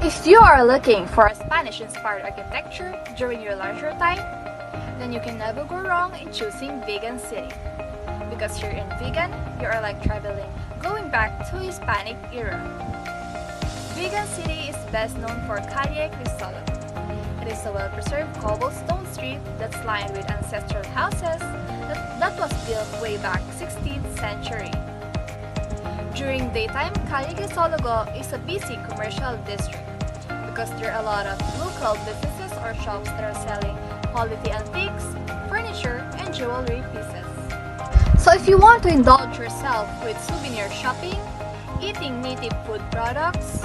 If you are looking for a Spanish-inspired architecture during your leisure time, then you can never go wrong in choosing Vigan City. Because here in Vigan, you are like traveling, going back to Hispanic era. Vigan City is best known for Calle Crisologo. It is a well-preserved cobblestone street that's lined with ancestral houses that was built way back 16th century. During daytime, Calle Crisologo is a busy commercial district because there are a lot of local businesses or shops that are selling quality antiques, furniture, and jewelry pieces. So if you want to indulge yourself with souvenir shopping, eating native food products,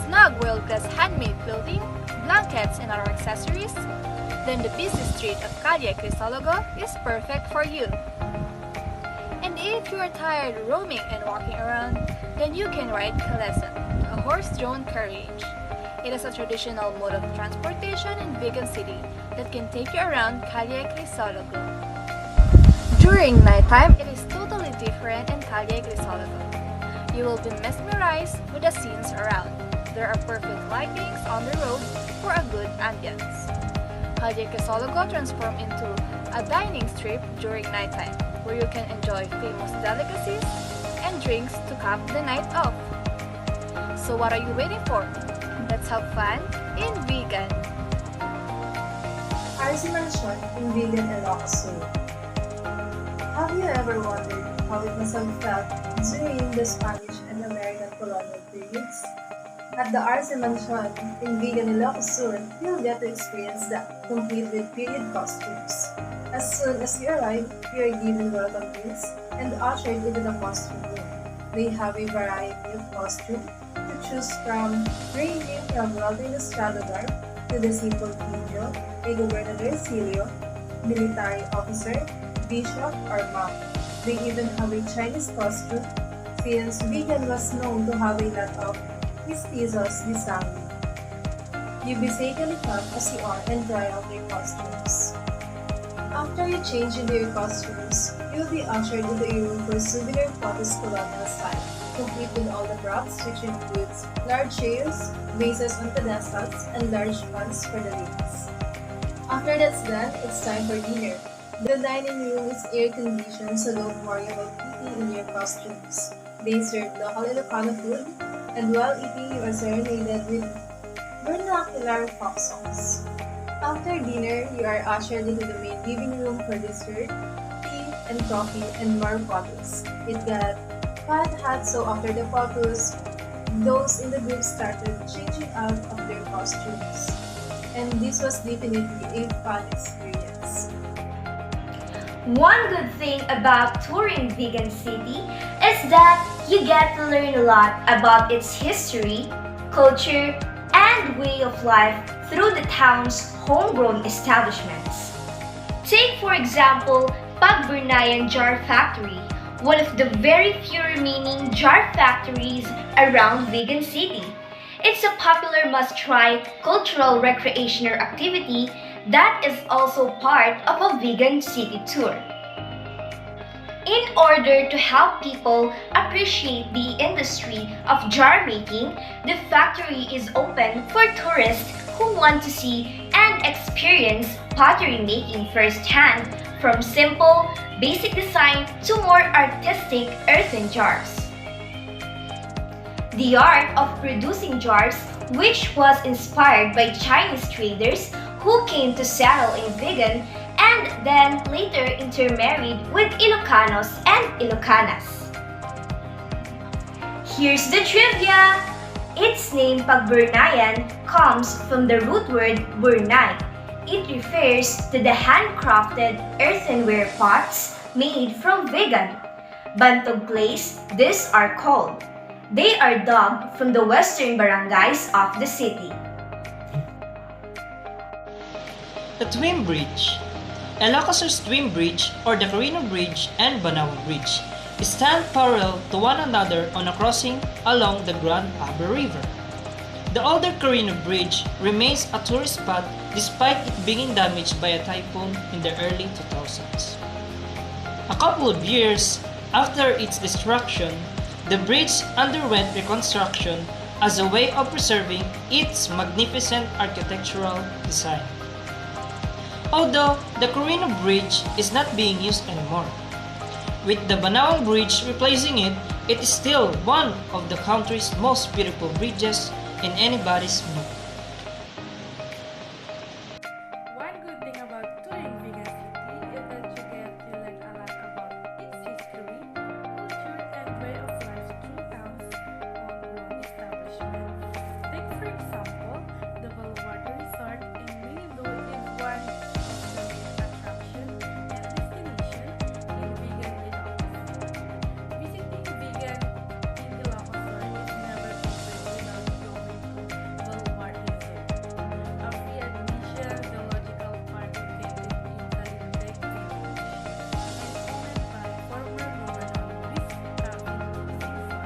snug world-class handmade clothing, blankets, and other accessories, then the busy street of Calle Crisologo is perfect for you. And if you are tired roaming and walking around, then you can ride Kalesan, a horse-drawn carriage. It is a traditional mode of transportation in Vigan City that can take you around Calle Crisologo. During nighttime, it is totally different in Calle Crisologo. You will be mesmerized with the scenes around. There are perfect lightings on the road for a good ambience. Calle Crisologo transforms into a dining strip during nighttime, where you can enjoy famous delicacies and drinks to cap the night off. So what are you waiting for? Let's have fun in Vigan! RC Mansion in Vigan, Ilocos Sur. Have you ever wondered how it must have felt during the Spanish and American colonial periods? At the RC Mansion in Vigan, Ilocos Sur, you'll get to experience that, complete with period costumes. As soon as you arrive, you are given welcome drinks and ushered into the costume room. They have a variety of costumes to choose from, ranging from well ilustrado garb to the simple indio, a gobernadorcillo, military officer, bishop, or monk. They even have a Chinese costume, since Vigan was known to have a lot of mestizos de sangre. You basically come as you are and try out their costumes. After you change into your costumes, you'll be ushered into a room for souvenir photos colonial style, complete with all the props, which includes large chairs, vases on pedestals, and large fans for the ladies. After that's done, it's time for dinner. The dining room is air-conditioned, so don't worry about eating in your costumes. They serve local Ilocano food, and while eating, you are serenaded with vernacular folk songs. After dinner, you are ushered into the main living room for dessert, tea, and coffee, and more photos. It got quite hot, so after the photos, those in the group started changing out of their costumes. And this was definitely a fun experience. One good thing about touring Vigan City is that you get to learn a lot about its history, culture, and way of life through the town's homegrown establishments. Take for example, Pagburnayan Jar Factory, one of the very few remaining jar factories around Vigan City. It's a popular must-try cultural recreational activity that is also part of a Vigan City tour. In order to help people appreciate the industry of jar making, the factory is open for tourists who want to see and experience pottery making firsthand, from simple, basic design to more artistic earthen jars. The art of producing jars, which was inspired by Chinese traders who came to settle in Vigan and then later intermarried with Ilocanos and Ilocanas. Here's the trivia! Its name Pagburnayan comes from the root word burnay. It refers to the handcrafted earthenware pots made from Vigan. Bantog Place, these are called. They are dug from the western barangays of the city. The Twin Bridge. Ilocos Sur's Twin Bridge, or the Carino Bridge and Banawan Bridge, stand parallel to one another on a crossing along the Grand Abra River. The older Carino Bridge remains a tourist spot despite it being damaged by a typhoon in the early 2000s. A couple of years after its destruction, the bridge underwent reconstruction as a way of preserving its magnificent architectural design. Although the Quirino Bridge is not being used anymore, with the Banawan Bridge replacing it, it is still one of the country's most beautiful bridges in anybody's book. One good thing about touring Vegan City is that you get to learn a lot about its history, culture, and way of life through towns homegrown establishments. Take for example, the Baluarte Resort in Minido is one of the main attraction and destination in Vegan Ilocos. Visiting Vegan in Ilocos is never complete without going to Baluarte Zoo. A free admission zoological park located in Talindeg Village and owned by former Governor Luis Cabin Singson.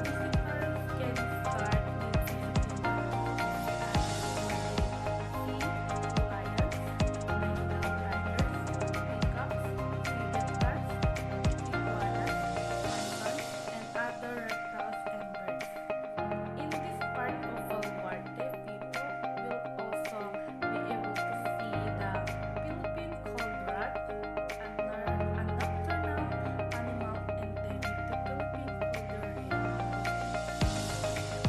Visitors can start with visiting the lions, Bengal tigers, peacocks, civet cats, iguanas, pythons, and other reptiles and birds. In this part of Baluarte, people will also be able to see the Philippine cold rat, a nocturnal animal endemic to Philippine cold area.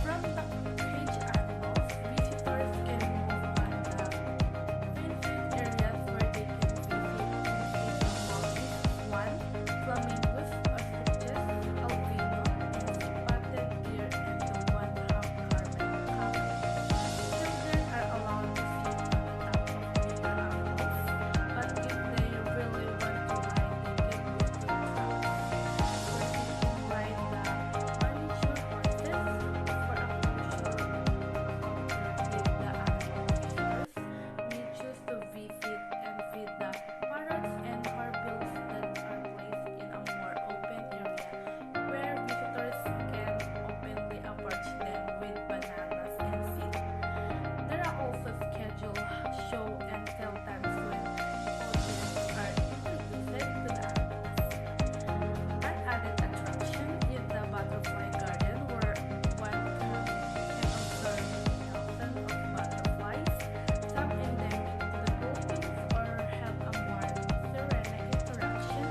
From the cage animals, visitors can move on the fenced areas where they can visit monkeys, swan, flamingos, ostriches, albino, and spotted deer and the one-half carpet cow. Children are allowed to sit on the top of bigger animals, but if they really want to ride, they can go to the tracks, where they can ride the miniature horses for a crucial encounter with the animal. Visitors may choose to visit and feed the parrots and hornbills that are placed in a more open area where visitors can openly approach them with bananas and seeds. There are also scheduled show and tell times when audiences are introduced to the animals. An added attraction is the butterfly garden where one can observe thousands of butterflies, some endemic to the Philippines, or have a more serene interaction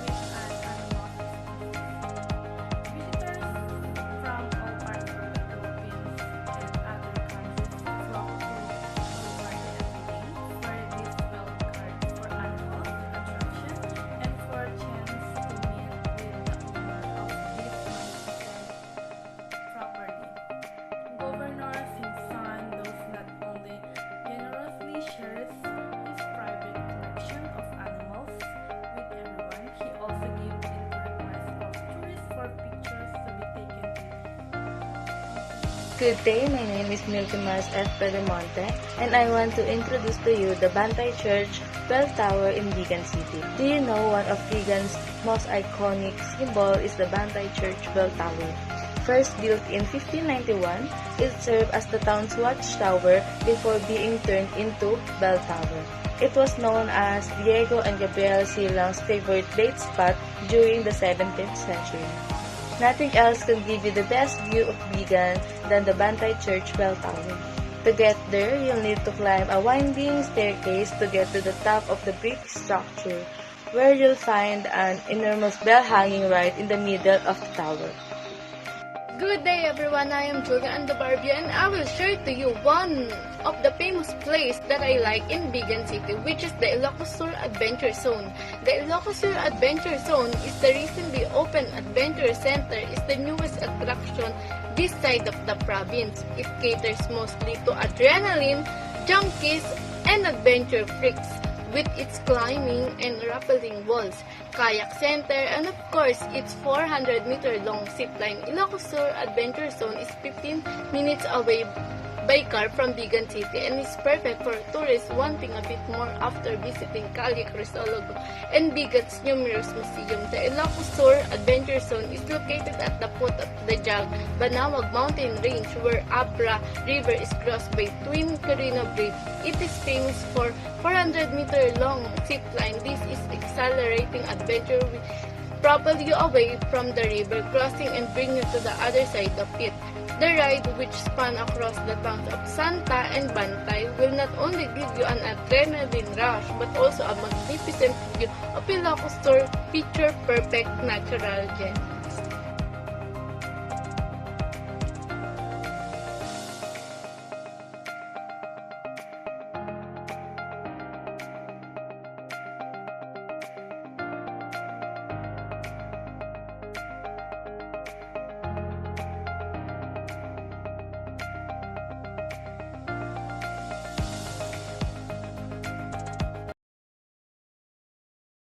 with an animal species. Visitors from all parts of the Philippines and other countries flock to Baluarte every day for this well-cared for animals attraction and for a chance to meet with the owner of this magnificent property. Governor Singson does not only generously shares his private collection of animals with everyone, he also gives in to request of tourists for pictures to be taken with him. Good day, my name is Miltimas F. Pedemonte, and I want to introduce to you the Bantay Church Bell Tower in Vigan City. Do you know one of Vigan's most iconic symbol is the Bantay Church Bell Tower? First built in 1591, it served as the town's watchtower before being turned into Bell Tower. It was known as Diego and Gabriel Silang's favorite bait spot during the 17th century. Nothing else can give you the best view of Vigan than the Bantay Church Bell Tower. To get there, you'll need to climb a winding staircase to get to the top of the brick structure, where you'll find an enormous bell hanging right in the middle of the tower. Good day everyone, I am Julia and the Barbie and I will share to you one of the famous place that I like in Vigan City, which is the Ilocos Sur Adventure Zone. The Ilocos Sur Adventure Zone is the recently opened adventure center, is the newest attraction this side of the province. It caters mostly to adrenaline junkies and adventure freaks with its climbing and rappelling walls, kayak center, and of course its 400-meter long zipline. Ilocos Sur Adventure Zone is 15 minutes away by car from Vigan City and is perfect for tourists wanting a bit more after visiting Calle Crisologo and Vigan's numerous museum. The Ilocos Sur Adventure Zone is located at the foot of the Jag Banawag mountain range where Abra River is crossed by Twin Quirino Bridge. It is famous for 400-meter long zip line. This is accelerating adventure propel you away from the river crossing and bring you to the other side of it. The ride, which span across the towns of Santa and Bantay, will not only give you an adrenaline rush but also a magnificent view of Ilocos Sur picture-perfect natural gem.